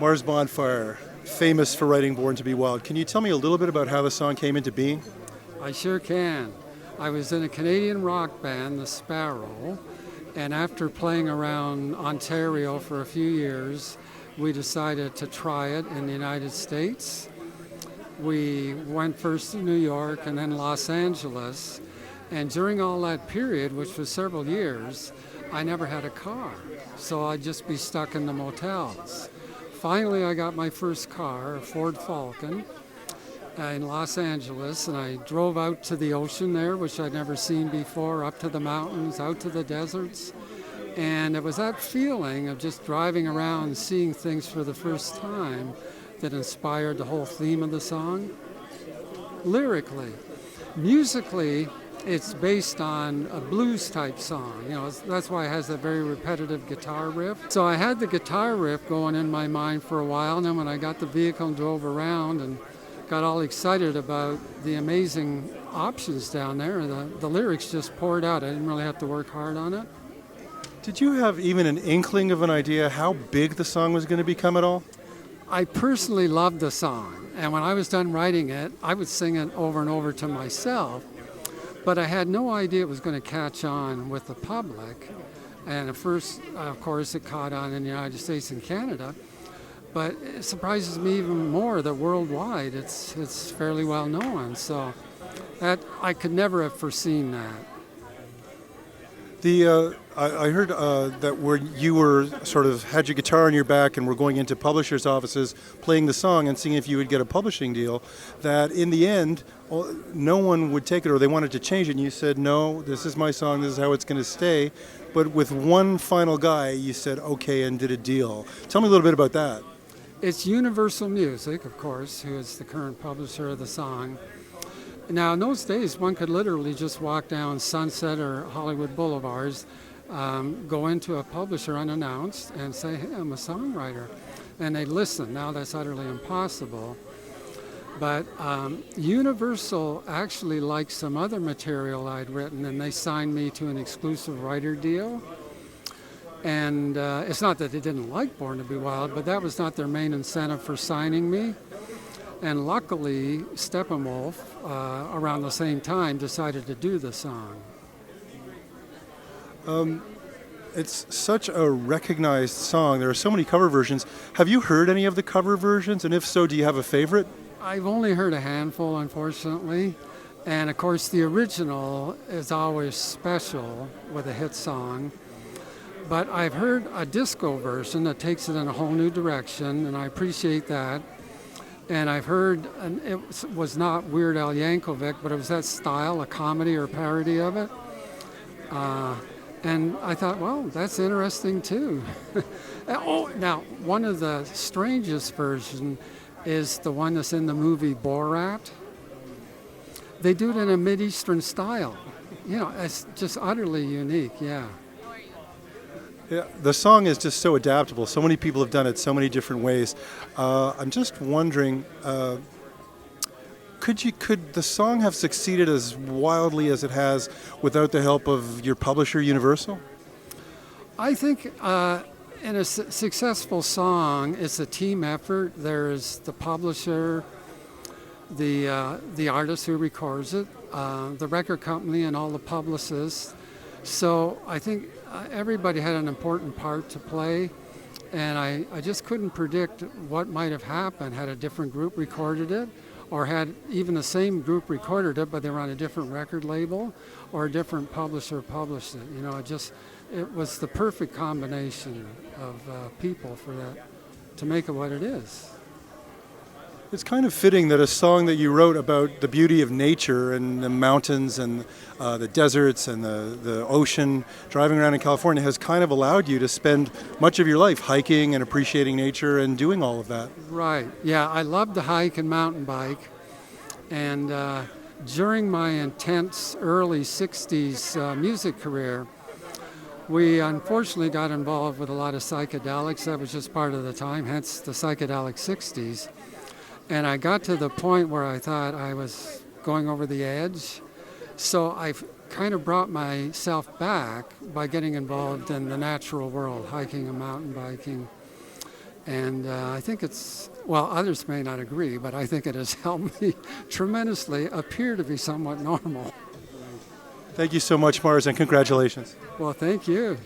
Mars Bonfire, famous for writing Born to Be Wild. Can you tell me a little bit about how the song came into being? I sure can. I was in a Canadian rock band, the Sparrow, and after playing around Ontario for a few years, we decided to try it in the United States. We went first to New York and then Los Angeles, and during all that period, which was several years, I never had a car, so I'd just be stuck in the motels. Finally, I got my first car, a Ford Falcon, in Los Angeles, and I drove out to the ocean there, which I'd never seen before, up to the mountains, out to the deserts. And it was that feeling of just driving around and seeing things for the first time that inspired the whole theme of the song. Lyrically, musically, it's based on a blues type song. That's why it has that very repetitive guitar riff. So I had the guitar riff going in my mind for a while, and then when I got the vehicle and drove around and got all excited about the amazing options down there, the lyrics just poured out. I didn't really have to work hard on it. Did you have even an inkling of an idea how big the song was going to become at all? I personally loved the song, and when I was done writing it, I would sing it over and over to myself. But I had no idea it was going to catch on with the public. And at first, of course, it caught on in the United States and Canada. But it surprises me even more that worldwide it's fairly well known. So that I could never have foreseen that. I heard that where you were sort of had your guitar on your back and were going into publishers' offices playing the song and seeing if you would get a publishing deal, that in the end, no one would take it or they wanted to change it. And you said, no, this is my song, this is how it's going to stay. But with one final guy, you said, okay, and did a deal. Tell me a little bit about that. It's Universal Music, of course, who is the current publisher of the song. Now, in those days, one could literally just walk down Sunset or Hollywood Boulevards, go into a publisher unannounced and say, hey, I'm a songwriter. And they'd listen. Now that's utterly impossible. But Universal actually liked some other material I'd written, and they signed me to an exclusive writer deal. And it's not that they didn't like Born to Be Wild, but that was not their main incentive for signing me. And luckily, Steppenwolf, around the same time, decided to do the song. It's such a recognized song. There are so many cover versions. Have you heard any of the cover versions? And if so, do you have a favorite? I've only heard a handful, unfortunately. And of course, the original is always special with a hit song. But I've heard a disco version that takes it in a whole new direction, and I appreciate that. And I've heard, and it was not Weird Al Yankovic, but it was that style, a comedy or parody of it. And I thought, well, that's interesting too. Now, one of the strangest versions is the one that's in the movie Borat. They do it in a Mideastern style. It's just utterly unique, yeah. Yeah, the song is just so adaptable. So many people have done it so many different ways. I'm just wondering, could the song have succeeded as wildly as it has without the help of your publisher, Universal? I think in a successful song, it's a team effort. There's the publisher, the artist who records it, the record company, and all the publicists. So I think everybody had an important part to play, and I just couldn't predict what might have happened had a different group recorded it, or had even the same group recorded it, but they were on a different record label, or a different publisher published it. It was the perfect combination of people for that, to make it what it is. It's kind of fitting that a song that you wrote about the beauty of nature and the mountains and the deserts and the ocean, driving around in California, has kind of allowed you to spend much of your life hiking and appreciating nature and doing all of that. Right. Yeah, I love to hike and mountain bike. And during my intense early 60s music career, we unfortunately got involved with a lot of psychedelics. That was just part of the time, hence the psychedelic 60s. And I got to the point where I thought I was going over the edge. So I've kind of brought myself back by getting involved in the natural world, hiking and mountain biking. And I think it's, well, others may not agree, but I think it has helped me tremendously appear to be somewhat normal. Thank you so much, Mars, and congratulations. Well, thank you.